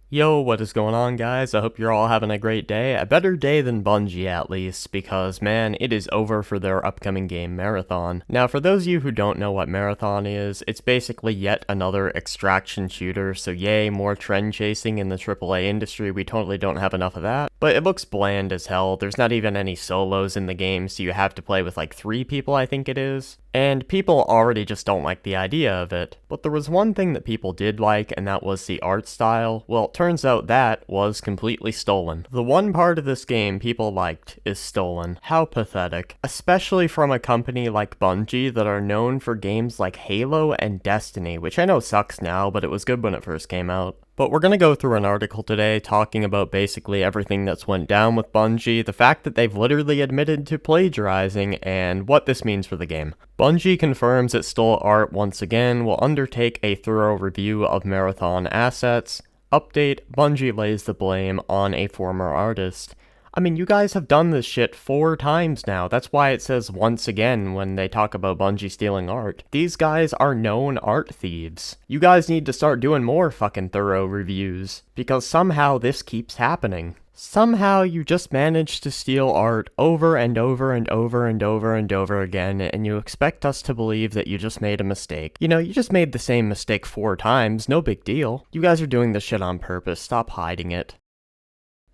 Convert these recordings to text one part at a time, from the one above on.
Yo, what is going on, guys? I hope you're all having a great day. A better day than Bungie, at least, because, man, it is over for their upcoming game, Marathon. Now, for those of you who don't know what Marathon is, it's basically yet another extraction shooter, so yay, more trend chasing in the AAA industry. We totally don't have enough of that. But it looks bland as hell. There's not even any solos in the game, so you have to play with like 3 people, I think it is. And people already just don't like the idea of it. But there was one thing that people did like, and that was the art style. Well, it turns out that was completely stolen. The one part of this game people liked is stolen. How pathetic. Especially from a company like Bungie that are known for games like Halo and Destiny, which I know sucks now, but it was good when it first came out. But we're going to go through an article today talking about basically everything that's went down with Bungie, the fact that they've literally admitted to plagiarizing, and what this means for the game. Bungie confirms it stole art once again, will undertake a thorough review of Marathon assets. Update, Bungie lays the blame on a former artist. I mean, you guys have done this shit 4 times now. That's why it says once again when they talk about Bungie stealing art. These guys are known art thieves. You guys need to start doing more fucking thorough reviews, because somehow this keeps happening. Somehow you just manage to steal art over and over and over and over and over again, and you expect us to believe that you just made a mistake. You know, you just made the same mistake 4 times, no big deal. You guys are doing this shit on purpose, stop hiding it.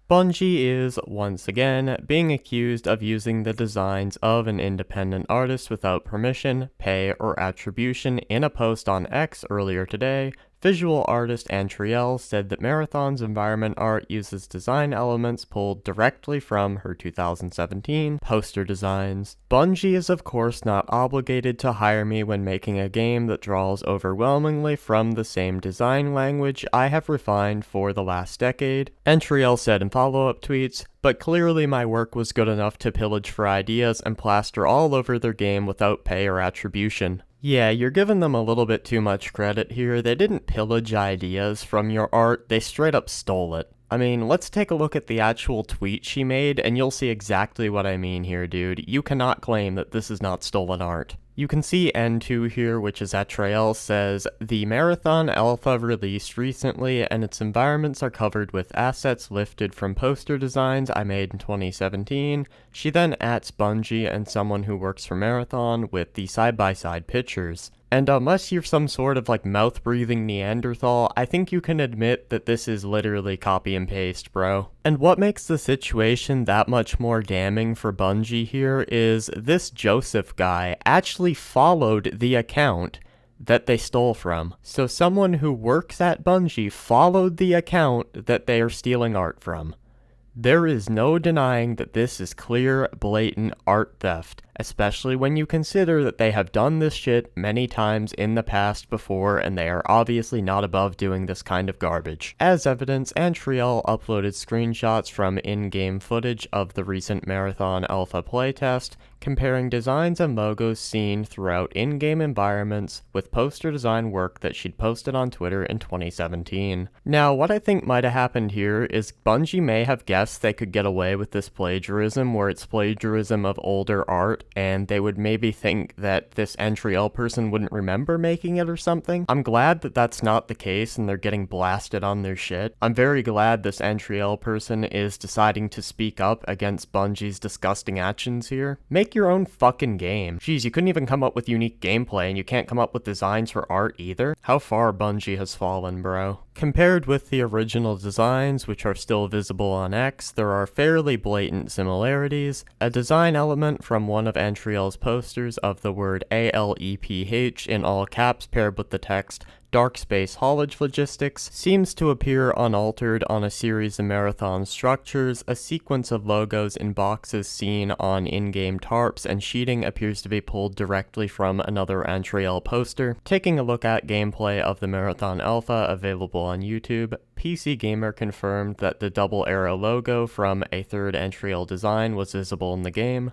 Bungie is, once again, being accused of using the designs of an independent artist without permission, pay, or attribution. In a post on X earlier today, visual artist Antriel said that Marathon's environment art uses design elements pulled directly from her 2017 poster designs. Bungie is of course not obligated to hire me when making a game that draws overwhelmingly from the same design language I have refined for the last decade, Antriel said in follow-up tweets, but clearly my work was good enough to pillage for ideas and plaster all over their game without pay or attribution. Yeah, you're giving them a little bit too much credit here. They didn't pillage ideas from your art, they straight up stole it. I mean, let's take a look at the actual tweet she made, and you'll see exactly what I mean here, dude. You cannot claim that this is not stolen art. You can see N2 here, which is Atrael, says, the Marathon Alpha released recently, and its environments are covered with assets lifted from poster designs I made in 2017. She then ats Bungie and someone who works for Marathon with the side-by-side pictures. And unless you're some sort of like mouth-breathing Neanderthal, I think you can admit that this is literally copy and paste, bro. And what makes the situation that much more damning for Bungie here is this Joseph guy actually followed the account that they stole from. So someone who works at Bungie followed the account that they are stealing art from. There is no denying that this is clear, blatant art theft, especially when you consider that they have done this shit many times in the past before and they are obviously not above doing this kind of garbage. As evidence, Antriel uploaded screenshots from in-game footage of the recent Marathon Alpha playtest, comparing designs and logos seen throughout in-game environments with poster design work that she'd posted on Twitter in 2017. Now, what I think might have happened here is Bungie may have guessed they could get away with this plagiarism where it's plagiarism of older art, and they would maybe think that this Antriel person wouldn't remember making it or something. I'm glad that that's not the case and they're getting blasted on their shit. I'm very glad this Antriel person is deciding to speak up against Bungie's disgusting actions here. Make your own fucking game. Jeez, you couldn't even come up with unique gameplay and you can't come up with designs for art either? How far Bungie has fallen, bro. Compared with the original designs, which are still visible on X, there are fairly blatant similarities. A design element from one of Antriel's posters of the word ALEPH in all caps paired with the text Dark Space Haulage Logistics seems to appear unaltered on a series of Marathon structures. A sequence of logos in boxes seen on in-game tarps and sheeting appears to be pulled directly from another Antriel poster. Taking a look at gameplay of the Marathon Alpha available on YouTube, PC Gamer confirmed that the double arrow logo from a third Antriel design was visible in the game.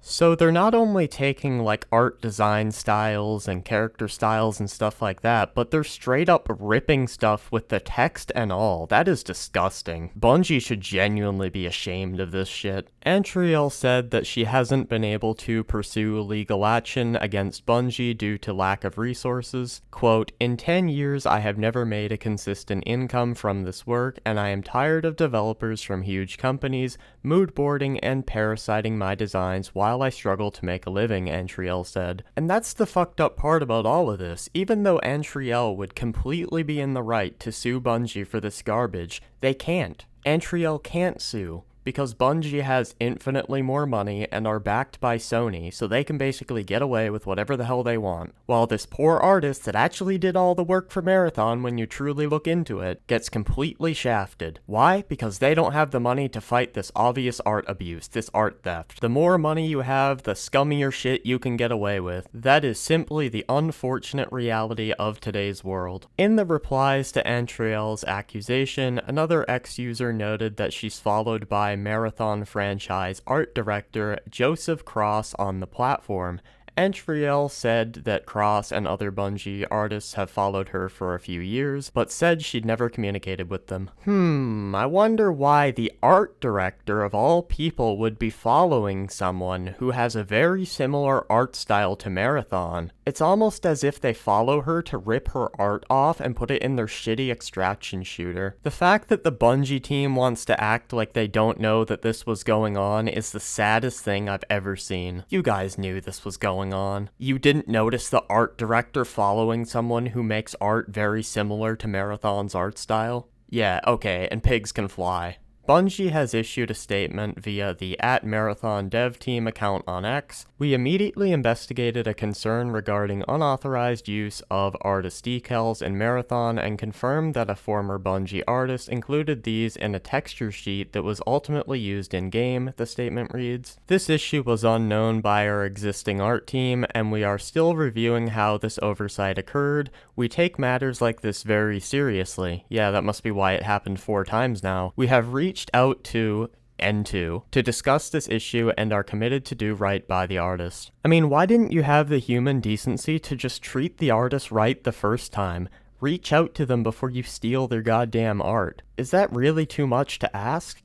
So they're not only taking like art design styles and character styles and stuff like that, but they're straight up ripping stuff with the text and all. That is disgusting. Bungie should genuinely be ashamed of this shit. Antriel said that she hasn't been able to pursue legal action against Bungie due to lack of resources. Quote, "In 10 years I have never made a consistent income from this work, and I am tired of developers from huge companies moodboarding and parasiting my designs while I struggle to make a living," Antriel said. And that's the fucked up part about all of this. Even though Antriel would completely be in the right to sue Bungie for this garbage, they can't. Antriel can't sue, because Bungie has infinitely more money and are backed by Sony, so they can basically get away with whatever the hell they want. While this poor artist that actually did all the work for Marathon, when you truly look into it, gets completely shafted. Why? Because they don't have the money to fight this obvious art abuse, this art theft. The more money you have, the scummier shit you can get away with. That is simply the unfortunate reality of today's world. In the replies to Antriel's accusation, another ex-user noted that she's followed by Marathon franchise art director Joseph Cross on the platform. Antriel said that Cross and other Bungie artists have followed her for a few years, but said she'd never communicated with them. I wonder why the art director of all people would be following someone who has a very similar art style to Marathon. It's almost as if they follow her to rip her art off and put it in their shitty extraction shooter. The fact that the Bungie team wants to act like they don't know that this was going on is the saddest thing I've ever seen. You guys knew this was going on. You didn't notice the art director following someone who makes art very similar to Marathon's art style? Yeah, okay, and pigs can fly. Bungie has issued a statement via the @Marathon Dev Team account on X. "We immediately investigated a concern regarding unauthorized use of artist decals in Marathon and confirmed that a former Bungie artist included these in a texture sheet that was ultimately used in-game," the statement reads. "This issue was unknown by our existing art team, and we are still reviewing how this oversight occurred. We take matters like this very seriously." Yeah, that must be why it happened 4 times now. "We have reached out to N2 to discuss this issue and are committed to do right by the artist." I mean, why didn't you have the human decency to just treat the artist right the first time? Reach out to them before you steal their goddamn art. Is that really too much to ask?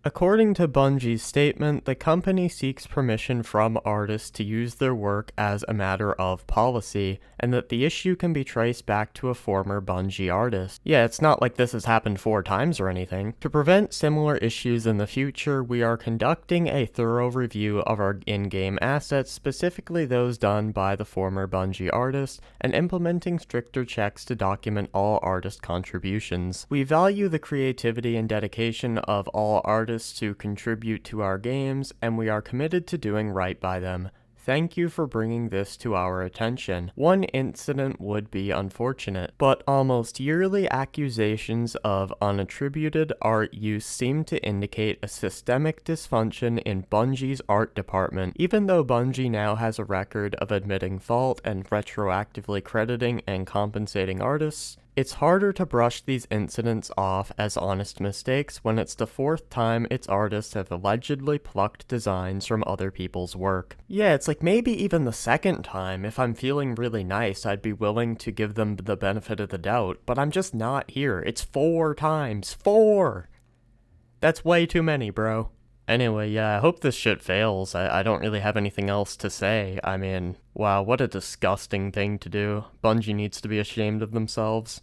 According to Bungie's statement, the company seeks permission from artists to use their work as a matter of policy, and that the issue can be traced back to a former Bungie artist. Yeah, it's not like this has happened 4 times or anything. To prevent similar issues in the future, we are conducting a thorough review of our in-game assets, specifically those done by the former Bungie artist, and implementing stricter checks to document all artist contributions. We value the creativity and dedication of all artists to contribute to our games, and we are committed to doing right by them. Thank you for bringing this to our attention. One incident would be unfortunate, but almost yearly accusations of unattributed art use seem to indicate a systemic dysfunction in Bungie's art department. Even though Bungie now has a record of admitting fault and retroactively crediting and compensating artists, it's harder to brush these incidents off as honest mistakes when it's the 4th time its artists have allegedly plucked designs from other people's work. Yeah, it's like maybe even the 2nd time, if I'm feeling really nice, I'd be willing to give them the benefit of the doubt, but I'm just not here. It's 4 times. 4! That's way too many, bro. Anyway, yeah, I hope this shit fails. I don't really have anything else to say. I mean, wow, what a disgusting thing to do. Bungie needs to be ashamed of themselves.